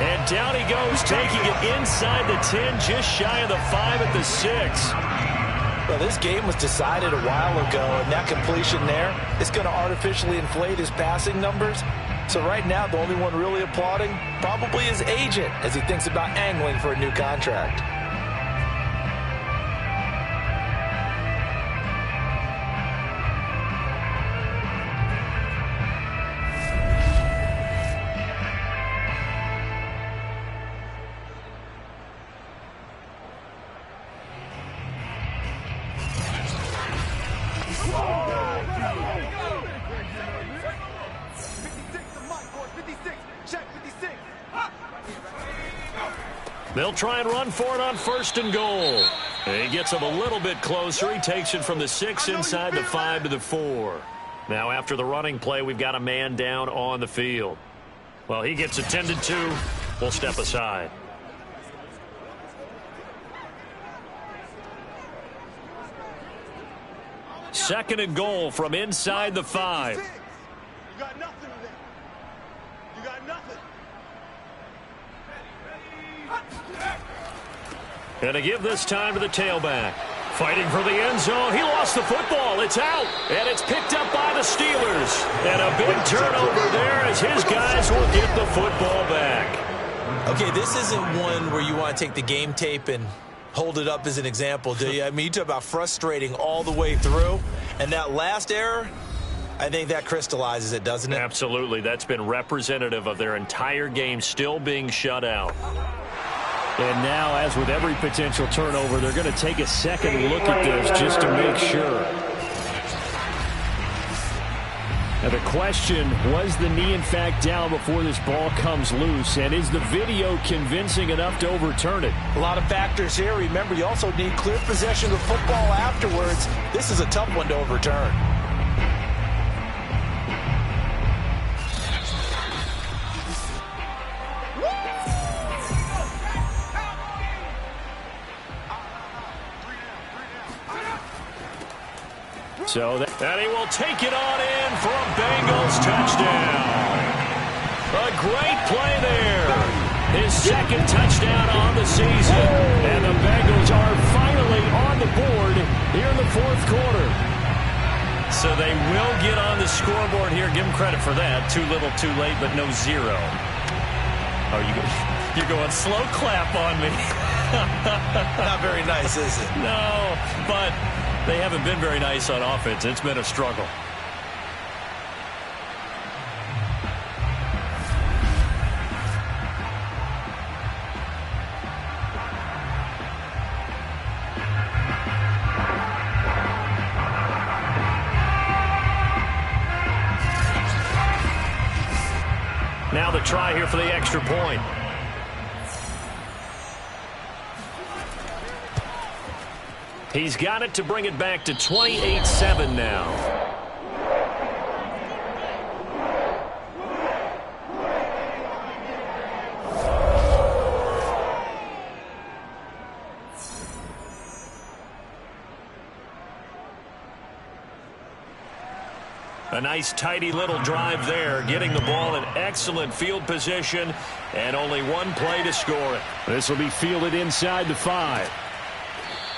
And down he goes, taking it inside the 10, just shy of the 5 at the 6.
Well, this game was decided a while ago, and that completion there is going to artificially inflate his passing numbers. So right now, the only one really applauding probably his agent as he thinks about angling for a new contract.
They'll try and run for it on 1st and goal. And he gets him a little bit closer. He takes it from the 6 inside the 5 to the 4. Now after the running play, we've got a man down on the field. Well, he gets attended to. We'll step aside. Second and goal from inside the 5.
You got nothing in there. You got nothing.
And to give this time to the tailback. Fighting for the end zone. He lost the football. It's out. And it's picked up by the Steelers. And a big turnover there as his guys will get the football back.
Okay, this isn't one where you want to take the game tape and hold it up as an example, do you? I mean, you talk about frustrating all the way through. And that last error, I think that crystallizes it, doesn't it?
Absolutely. That's been representative of their entire game still being shut out.
And now, as with every potential turnover, they're going to take a second look at this just to make sure. Now the question, was the knee in fact down before this ball comes loose? And is the video convincing enough to overturn it?
A lot of factors here. Remember, you also need clear possession of football afterwards. This is a tough one to overturn.
So that he will take it on in for a Bengals touchdown. A great play there. His second touchdown on the season. And the Bengals are finally on the board here in the 4th quarter. So they will get on the scoreboard here. Give them credit for that. Too little, too late, but no 0. Oh, you're going slow clap on me.
Not very nice, is it?
No, but they haven't been very nice on offense. It's been a struggle. Now the try here for the extra point. He's got it to bring it back to 28-7 now. A nice tidy little drive there, getting the ball in excellent field position, and only one play to score it.
This will be fielded inside the 5.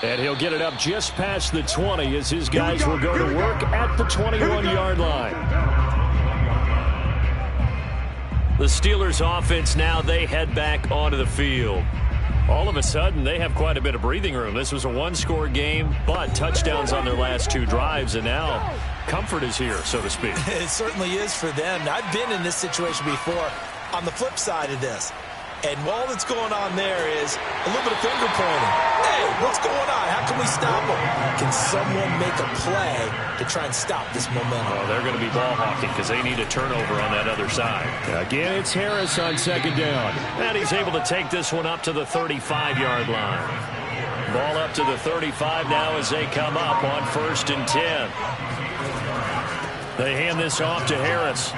And he'll get it up just past the 20 as his guys will go to work at the 21-yard line.
The Steelers offense now, they head back onto the field. All of a sudden, they have quite a bit of breathing room. This was a one-score game, but touchdowns on their last 2 drives, and now comfort is here, so to speak.
It certainly is for them. I've been in this situation before on the flip side of this. And all that's going on there is a little bit of finger pointing. Hey, what's going on? How can we stop them? Can someone make a play to try and stop this momentum?
Well, they're going to be ball hawking because they need a turnover on that other side.
Again, it's Harris on 2nd down.
And he's able to take this one up to the 35-yard line. Ball up to the 35 now as they come up on 1st and 10. They hand this off to Harris.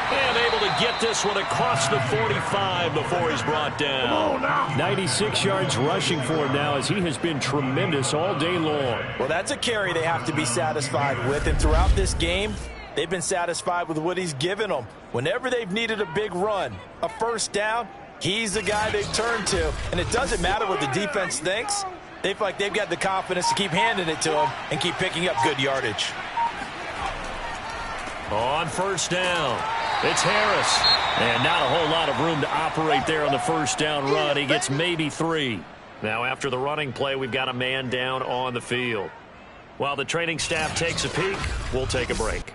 And able to get this one across the 45 before he's brought down.
96 yards rushing for him now as he has been tremendous all day long.
Well, that's a carry they have to be satisfied with. And throughout this game, they've been satisfied with what he's given them. Whenever they've needed a big run, a first down, he's the guy they've turned to. And it doesn't matter what the defense thinks. They feel like they've got the confidence to keep handing it to him and keep picking up good yardage.
On 1st down, it's Harris. And not a whole lot of room to operate there on the 1st down run. He gets maybe 3. Now after the running play, we've got a man down on the field. While the training staff takes a peek, we'll take a break.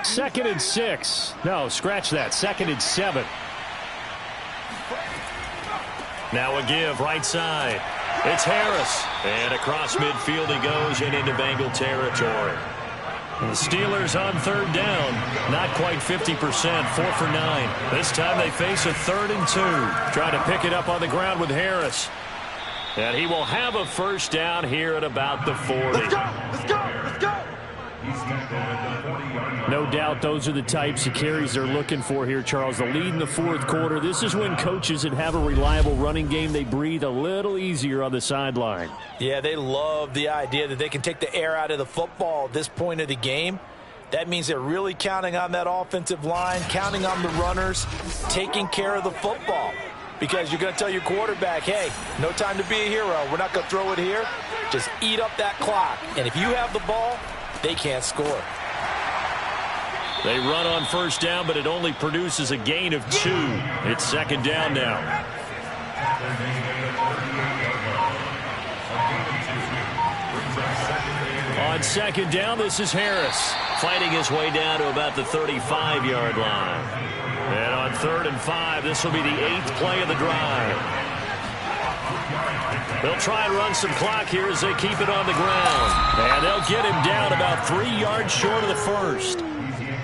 Second and 6. No, scratch that. 2nd and 7.
Now a give right side. It's Harris. And across midfield he goes and into Bengal territory.
The Steelers on third down. Not quite 50%. 4 for 9. This time they face a 3rd and 2. Trying to pick it up on the ground with Harris. And he will have a first down here at about the 40.
Let's go! Let's go! Let's go!
No doubt those are the types of carries they're looking for here, Charles. The lead in the 4th quarter. This is when coaches that have a reliable running game, they breathe a little easier on the sideline.
Yeah, they love the idea that they can take the air out of the football at this point of the game. That means they're really counting on that offensive line, counting on the runners, taking care of the football. Because you're going to tell your quarterback, hey, no time to be a hero. We're not going to throw it here. Just eat up that clock. And if you have the ball, they can't score.
They run on first down, but it only produces a gain of 2. It's 2nd down now. On 2nd down, this is Harris.
Fighting his way down to about the 35-yard line.
And on 3rd and 5, this will be the 8th play of the drive. They'll try and run some clock here as they keep it on the ground. And they'll get him down about 3 yards short of the first.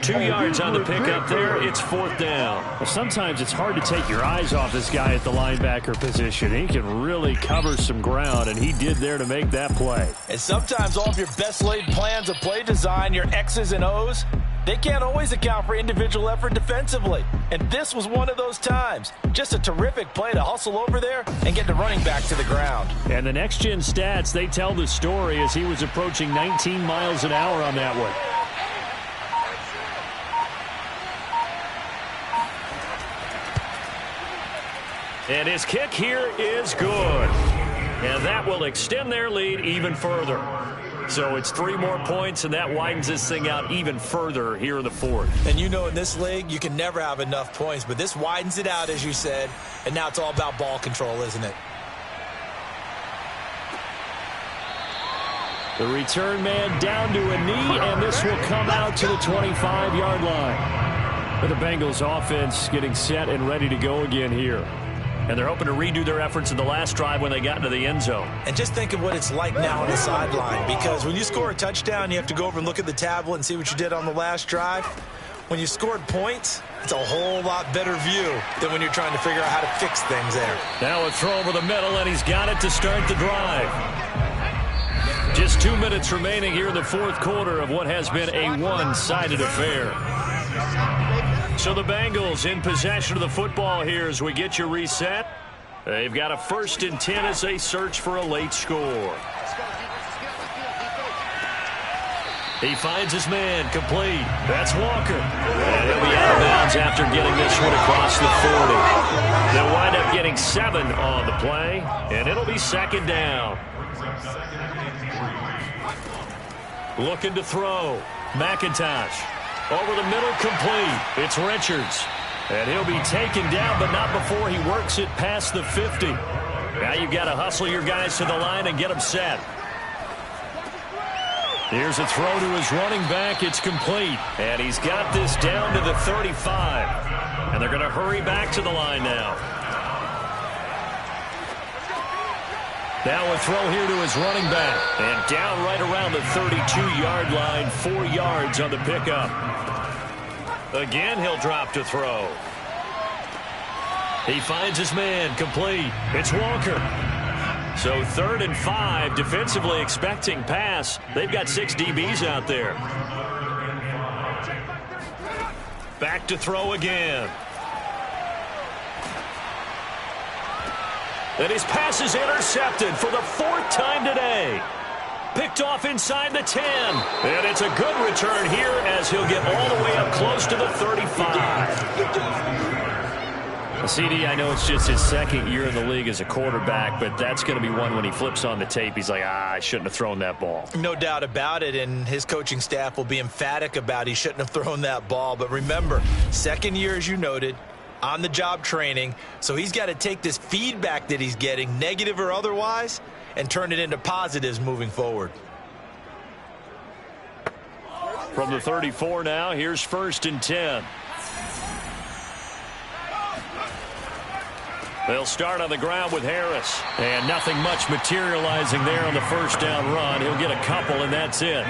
2 yards on the pickup there. It's 4th down. Well, sometimes it's hard to take your eyes off this guy at the linebacker position. He can really cover some ground, and he did there to make that play.
And sometimes all of your best laid plans of play design, your X's and O's, they can't always account for individual effort defensively. And this was one of those times. Just a terrific play to hustle over there and get the running back to the ground.
And the next-gen stats, they tell the story as he was approaching 19 miles an hour on that one. And his kick here is good. And that will extend their lead even further. So it's 3 more points, and that widens this thing out even further here in the 4th.
And you know in this league, you can never have enough points, but this widens it out, as you said, and now it's all about ball control, isn't it?
The return man down to a knee, and this will come out to the 25-yard line. But the Bengals offense getting set and ready to go again here. And they're hoping to redo their efforts in the last drive when they got into the end zone.
And just think of what it's like now on the sideline, because when you score a touchdown, you have to go over and look at the tablet and see what you did on the last drive. When you scored points, it's a whole lot better view than when you're trying to figure out how to fix things there.
Now a throw over the middle, and he's got it to start the drive. Just 2 minutes remaining here in the 4th quarter of what has been a one-sided affair. So the Bengals in possession of the football here as we get you reset. They've got a 1st and 10 as they search for a late score. He finds his man, complete. That's Walker. And he'll be out of bounds after getting this one across the 40. They'll wind up getting 7 on the play, and it'll be 2nd down. Looking to throw. McIntosh. Over the middle, complete. It's Richards. And he'll be taken down, but not before he works it past the 50. Now you've got to hustle your guys to the line and get them set. Here's a throw to his running back. It's complete. And he's got this down to the 35. And they're going to hurry back to the line now. Now a throw here to his running back. And down right around the 32-yard line. 4 yards on the pickup. Again, he'll drop to throw. He finds his man, complete. It's Walker. So 3rd and 5, defensively expecting pass. They've got 6 DBs out there. Back to throw again. And his pass is intercepted for the 4th time today. Picked off inside the 10. And it's a good return here as he'll get all the way up close to the 35. CD, I know it's just his 2nd year in the league as a quarterback, but that's going to be one when he flips on the tape. He's like, I shouldn't have thrown that ball.
No doubt about it, and his coaching staff will be emphatic about he shouldn't have thrown that ball. But remember, 2nd year, as you noted, on-the-job training, so he's got to take this feedback that he's getting, negative or otherwise, and turn it into positives moving forward.
From the 34 now, here's 1st and 10. They'll start on the ground with Harris. And nothing much materializing there on the 1st down run. He'll get a couple, and that's it.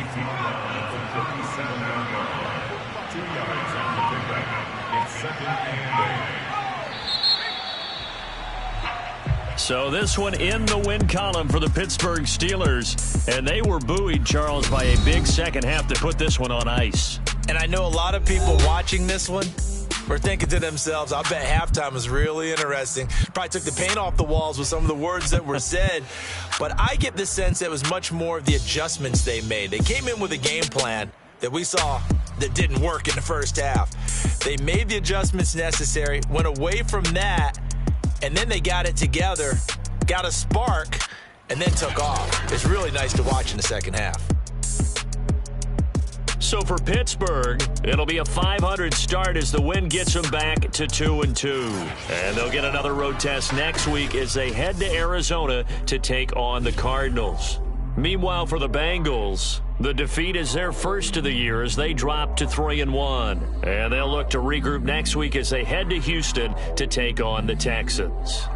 So this one in the win column for the Pittsburgh Steelers. And they were buoyed, Charles, by a big second half to put this one on ice.
And I know a lot of people watching this one were thinking to themselves, I bet halftime was really interesting. Probably took the paint off the walls with some of the words that were said. But I get the sense it was much more of the adjustments they made. They came in with a game plan that we saw that didn't work in the first half. They made the adjustments necessary, went away from that, and then they got it together, got a spark, and then took off. It's really nice to watch in the second half.
So for Pittsburgh, it'll be a .500 start as the win gets them back to 2-2. And they'll get another road test next week as they head to Arizona to take on the Cardinals. Meanwhile, for the Bengals, the defeat is their first of the year as they drop to 3-1. And they'll look to regroup next week as they head to Houston to take on the Texans.